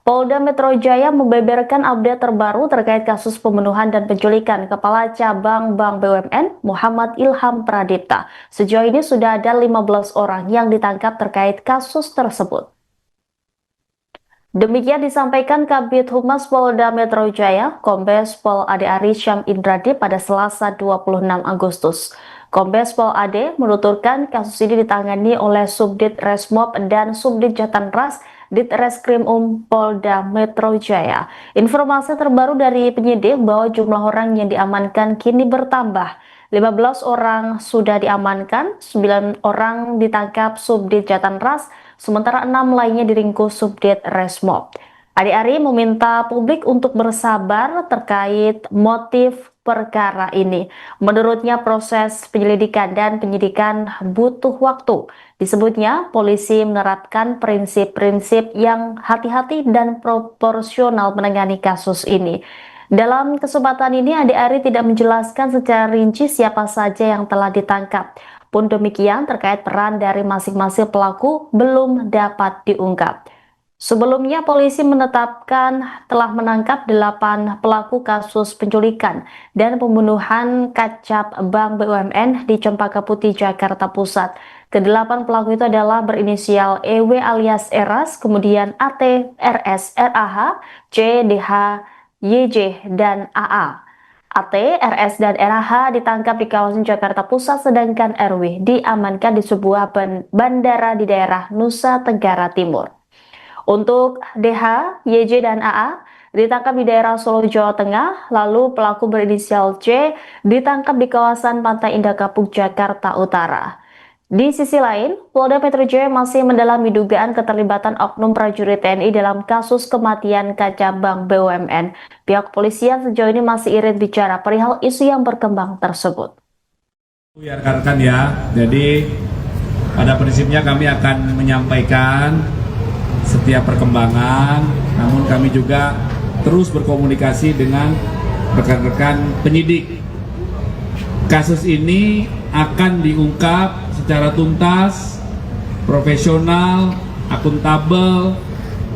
Polda Metro Jaya membeberkan update terbaru terkait kasus pembunuhan dan penculikan Kepala Cabang Bank BUMN Muhammad Ilham Pradipta. Sejauh ini sudah ada 15 orang yang ditangkap terkait kasus tersebut. Demikian disampaikan Kabid Humas Polda Metro Jaya, Kombes Pol Ade Ari Syam Indradi pada Selasa 26 Agustus. Kombes Pol Ade menuturkan kasus ini ditangani oleh Subdit Resmob dan Subdit Jatanras Ditreskrim Polda Metro Jaya. Informasi terbaru dari penyidik bahwa jumlah orang yang diamankan kini bertambah. 15 orang sudah diamankan, 9 orang ditangkap Subdit Jatanras, sementara 6 lainnya diringkus Subdit Resmob. Ade Ari meminta publik untuk bersabar terkait motif perkara ini. Menurutnya proses penyelidikan dan penyidikan butuh waktu. Disebutnya polisi menerapkan prinsip-prinsip yang hati-hati dan proporsional menangani kasus ini. Dalam kesempatan ini, Ade Ari tidak menjelaskan secara rinci siapa saja yang telah ditangkap. Pun demikian, terkait peran dari masing-masing pelaku belum dapat diungkap. Sebelumnya, polisi menetapkan telah menangkap 8 pelaku kasus penculikan dan pembunuhan kacab Bank BUMN di Cempaka Putih, Jakarta Pusat. Ke-8 pelaku itu adalah berinisial EW alias Eras, kemudian AT, RS, RAH, C, DH, YJ, dan AA. AT, RS, dan RAH ditangkap di kawasan Jakarta Pusat, sedangkan RW diamankan di sebuah bandara di daerah Nusa Tenggara Timur. Untuk DH, YJ, dan AA ditangkap di daerah Solo, Jawa Tengah, lalu pelaku berinisial C ditangkap di kawasan Pantai Indah Kapuk, Jakarta Utara. Di sisi lain, Polda Metro Jaya masih mendalami dugaan keterlibatan oknum prajurit TNI dalam kasus kematian kacab Bank BUMN. Pihak kepolisian sejauh ini masih irit bicara perihal isu yang berkembang tersebut. Ya rekan-rekan ya, jadi pada prinsipnya kami akan menyampaikan setiap perkembangan, namun kami juga terus berkomunikasi dengan rekan-rekan penyidik. Kasus ini akan diungkap secara tuntas, profesional, akuntabel,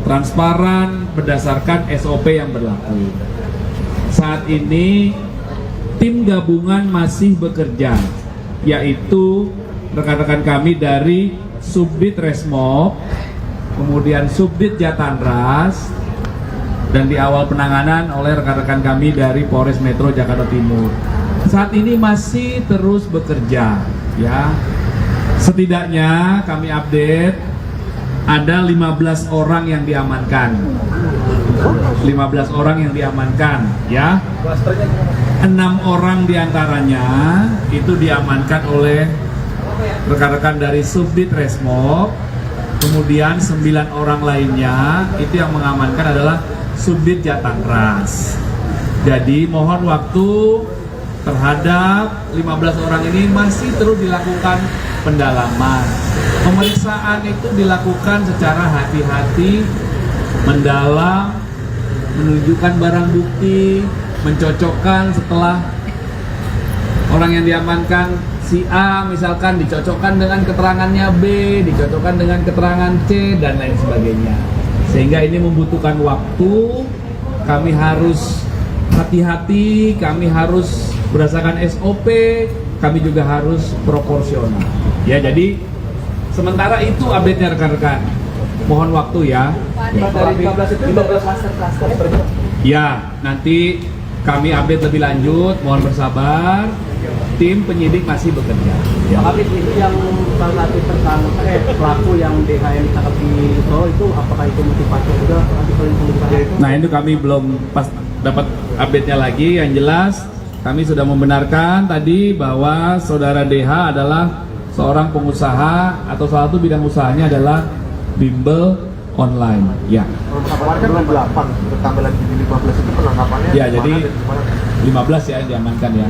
transparan, berdasarkan SOP yang berlaku. Saat ini tim gabungan masih bekerja, yaitu rekan-rekan kami dari Subdit Resmob, kemudian Subdit Jatanras, dan di awal penanganan oleh rekan-rekan kami dari Polres Metro Jakarta Timur. Saat ini masih terus bekerja, ya. Setidaknya kami update ada 15 orang yang diamankan. 15 orang yang diamankan, ya. 6 orang diantaranya itu diamankan oleh rekan-rekan dari Subdit Resmob. Kemudian 9 orang lainnya itu yang mengamankan adalah Subdit Jatanras. Jadi mohon waktu terhadap 15 orang ini masih terus dilakukan pendalaman. Pemeriksaan itu dilakukan secara hati-hati, mendalam, menunjukkan barang bukti, mencocokkan setelah orang yang diamankan si A misalkan dicocokkan dengan keterangannya B, dicocokkan dengan keterangan C, dan lain sebagainya. Sehingga ini membutuhkan waktu, kami harus hati-hati, kami harus berdasarkan SOP, kami juga harus proporsional. Ya, jadi sementara itu update-nya rekan-rekan. Mohon waktu ya. Dari 15 itu 15 klaster. Ya, nanti kami update lebih lanjut, mohon bersabar. Tim penyidik masih bekerja. Ya. Pak Kabit, itu yang salah satu pelaku yang DHM ditangkap di Solo itu apakah itu motivator juga nanti kalau pengusaha? Nah, itu kami belum pas dapat update-nya lagi. Yang jelas kami sudah membenarkan tadi bahwa saudara DH adalah seorang pengusaha atau salah satu bidang usahanya adalah bimbel online. Ya. Kemarin kan 8, bertambah lagi di 15 itu penangkapannya. Ya, jadi 15 ya diamankan ya.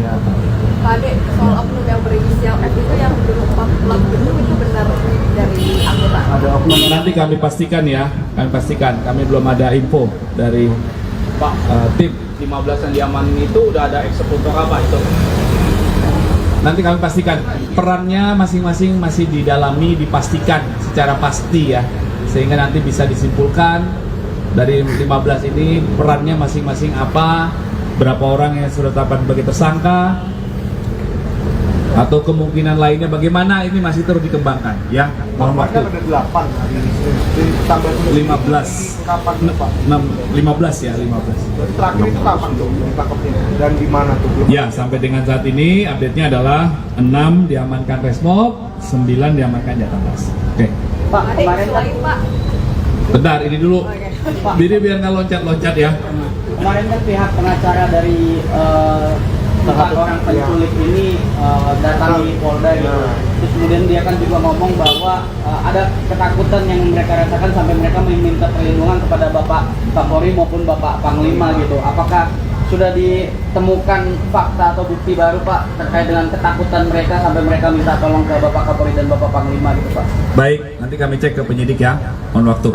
Pak Ade, soal oknum yang berinisial F itu yang berupa pelaku itu benar dari anggota? Ada oknum, nanti kami pastikan ya, kami belum ada info dari Pak, tim. 15 yang diamanin itu udah ada eksekutor apa itu? Nanti kami pastikan perannya masing-masing masih didalami, dipastikan secara pasti ya, sehingga nanti bisa disimpulkan dari 15 ini perannya masing-masing apa, berapa orang yang sudah ditetapkan sebagai tersangka, atau kemungkinan lainnya bagaimana, ini masih terus dikembangkan ya. Mohon waktu. Kan ada 8 hari ini, tambah 15. Kapan tuh Pak? 15 ya, 15. Berarti terakhir itu kapan tuh ditangkapnya? Dan di mana tuh? Belum. Ya, sampai dengan saat ini update-nya adalah 6 diamankan Resmob, 9 diamankan Jatambas. Oke. Pak, Ada kemarin isu kan lain Pak. Bentar, ini dulu. Biar nggak loncat-loncat ya. kemarin kan pihak pengacara dari empat orang penculik ini datangi Polda gitu. Terus kemudian dia kan juga ngomong bahwa ada ketakutan yang mereka rasakan sampai mereka meminta perlindungan kepada Bapak Kapolri maupun Bapak Panglima gitu. Apakah sudah ditemukan fakta atau bukti baru Pak terkait dengan ketakutan mereka sampai mereka minta tolong ke Bapak Kapolri dan Bapak Panglima gitu Pak? Baik, nanti kami cek ke penyidik ya. Mohon waktu.